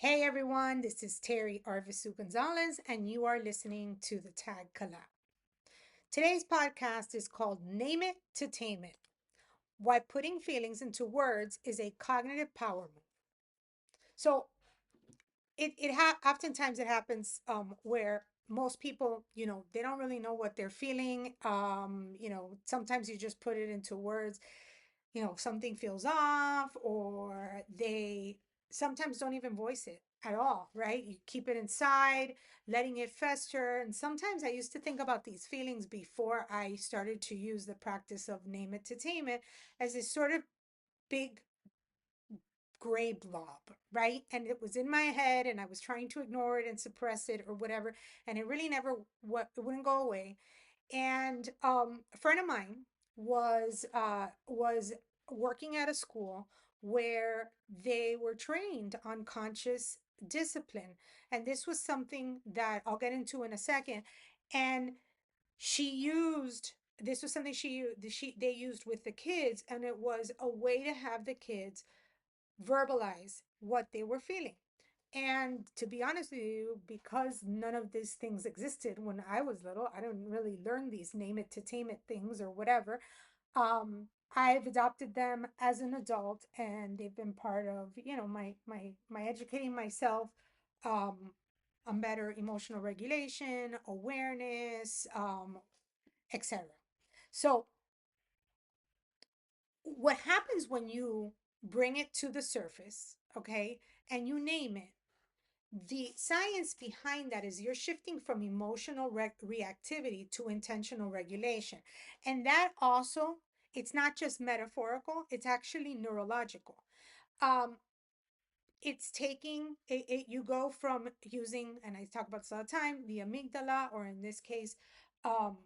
Hey everyone, this is Terry Arvisu Gonzalez, and you are listening to the Tag Collab. Today's podcast is called Name It to Tame It, Why Putting Feelings into Words is a Cognitive Power Move. So, oftentimes it happens where most people, they don't really know what they're feeling. Sometimes you just put it into words, something feels off, or they sometimes don't even voice it at all, right? You keep it inside, letting it fester. And sometimes I used to think about these feelings before I started to use the practice of name it to tame it as this sort of big gray blob, right? And it was in my head and I was trying to ignore it and suppress it or whatever. And it really never, it wouldn't go away. And a friend of mine was working at a school where they were trained on conscious discipline, and this was something that I'll get into in a second. And she used this was something she they used with the kids, and it was a way to have the kids verbalize what they were feeling. And to be honest with you, because none of these things existed when I was little, I didn't really learn these name it to tame it things or whatever. Um, I've adopted them as an adult, and they've been part of, my educating myself, um, on better emotional regulation, awareness, etc. So what happens when you bring it to the surface, okay, and you name it, the science behind that is you're shifting from emotional reactivity to intentional regulation. And that also, it's not just metaphorical, it's actually neurological. Um, it's taking you go from using, and I talk about this all the time, the amygdala, or in this case, um,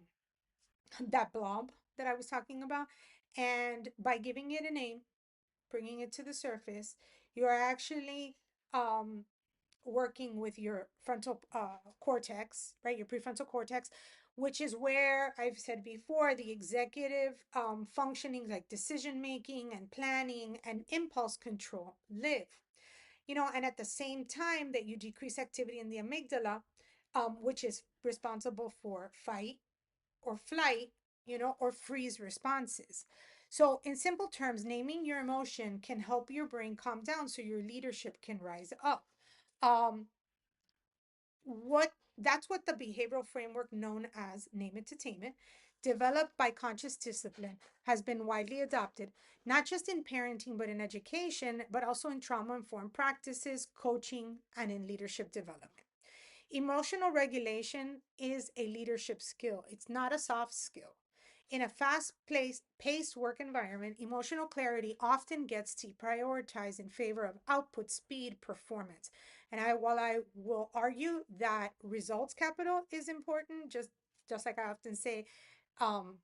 that blob that I was talking about. And by giving it a name, bringing it to the surface, you're actually um, working with your frontal cortex, right? Your prefrontal cortex, which is where I've said before the executive functioning, like decision making and planning and impulse control, live. And at the same time that you decrease activity in the amygdala, which is responsible for fight or flight, or freeze responses. So, in simple terms, naming your emotion can help your brain calm down so your leadership can rise up. Um, what That's what the behavioral framework known as name it to tame it, developed by conscious discipline, has been widely adopted, not just in parenting but in education, but also in trauma informed practices, coaching, and in leadership development. Emotional regulation is a leadership skill, it's not a soft skill. In a paced work environment, emotional clarity often gets deprioritized in favor of output, speed, performance. And while I will argue that results capital is important, just like I often say, um,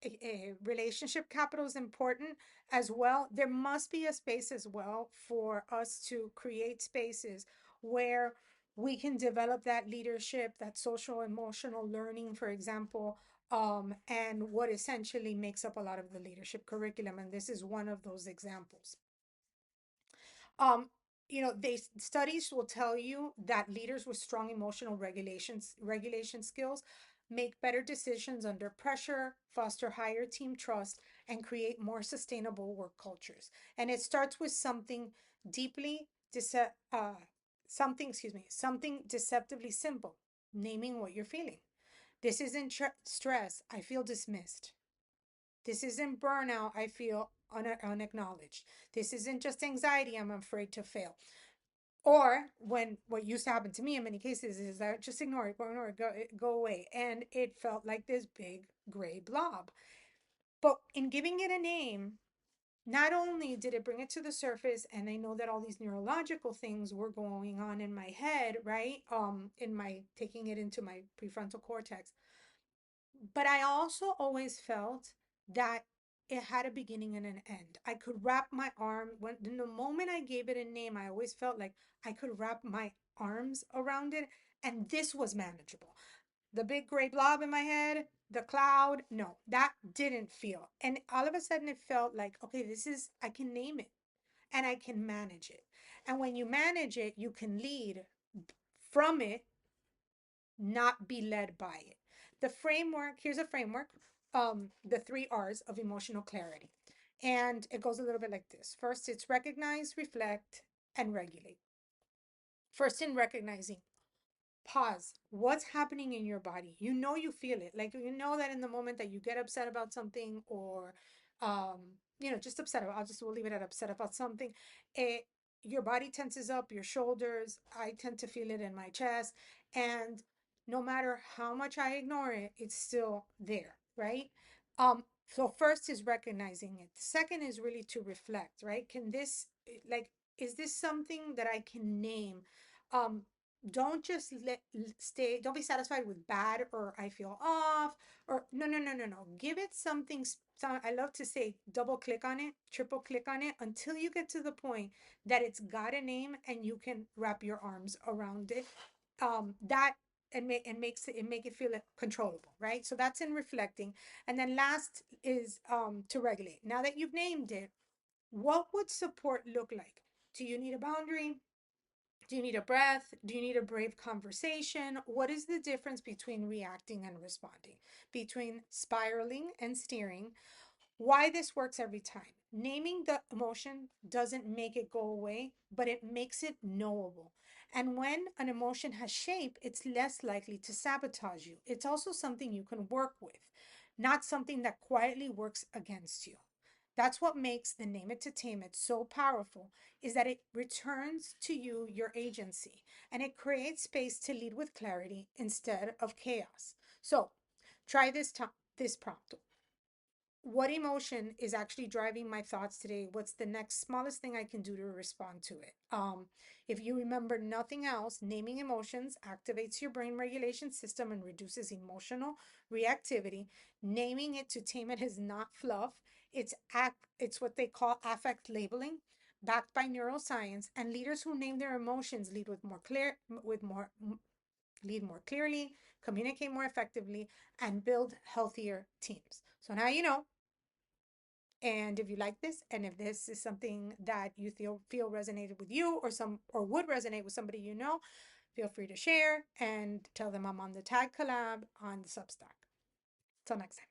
a relationship capital is important as well. There must be a space as well for us to create spaces where we can develop that leadership, that social emotional learning, for example, and what essentially makes up a lot of the leadership curriculum. And this is one of those examples. Um, they studies will tell you that leaders with strong emotional regulation skills make better decisions under pressure, foster higher team trust, and create more sustainable work cultures. And it starts with deeply dece- uh, something deceptively simple, naming what you're feeling. This isn't stress. I feel dismissed. This isn't burnout. I feel unacknowledged. This isn't just anxiety. I'm afraid to fail. Or when what used to happen to me in many cases is that just ignore it, go away. And it felt like this big gray blob. But in giving it a name, not only did it bring it to the surface, and I know that all these neurological things were going on in my head, right? In my taking it into my prefrontal cortex, but I also always felt that it had a beginning and an end. I could wrap my arm when in the moment I gave it a name, I always felt like I could wrap my arms around it, and this was manageable. The big gray blob in my head, the cloud, no, that didn't feel. And all of a sudden it felt like, okay, I can name it and I can manage it. And when you manage it, you can lead from it, not be led by it. The framework, here's a framework, the three R's of emotional clarity. And it goes a little bit like this. First, it's recognize, reflect, and regulate. First, in recognizing, pause. What's happening in your body? You know, you feel it. Like, you know that in the moment that you get upset about something, or um just upset about, we'll leave it at upset about something, it your body tenses up, your shoulders. I tend to feel it in my chest, and no matter how much I ignore it, it's still there, right? So first is recognizing it. The second is really to reflect, right? Can this, like, is this something that I can name? um don't just don't be satisfied with bad, or I feel off, or no, no, no, no, no. Give it something. I love to say double click on it, triple click on it, until you get to the point that it's got a name and you can wrap your arms around it. That and makes it, make it feel controllable, right? So that's in reflecting. And then last is to regulate. Now that you've named it, what would support look like? Do you need a boundary? Do you need a breath? Do you need a brave conversation? What is the difference between reacting and responding? Between spiraling and steering? Why this works every time. Naming the emotion doesn't make it go away, but it makes it knowable. And when an emotion has shape, it's less likely to sabotage you. It's also something you can work with, not something that quietly works against you. That's what makes the name it to tame it so powerful, is that it returns to you your agency, and it creates space to lead with clarity instead of chaos. So try this prompt. What emotion is actually driving my thoughts today? What's the next smallest thing I can do to respond to it? If you remember nothing else, naming emotions activates your brain regulation system and reduces emotional reactivity. Naming it to tame it is not fluff. It's what they call affect labeling, backed by neuroscience. And leaders who name their emotions lead more clearly, communicate more effectively, and build healthier teams. So now you know. And if you like this, and if this is something that you feel resonated with you, or would resonate with somebody you know, feel free to share and tell them I'm on the Tag Collab on the Substack. Till next time.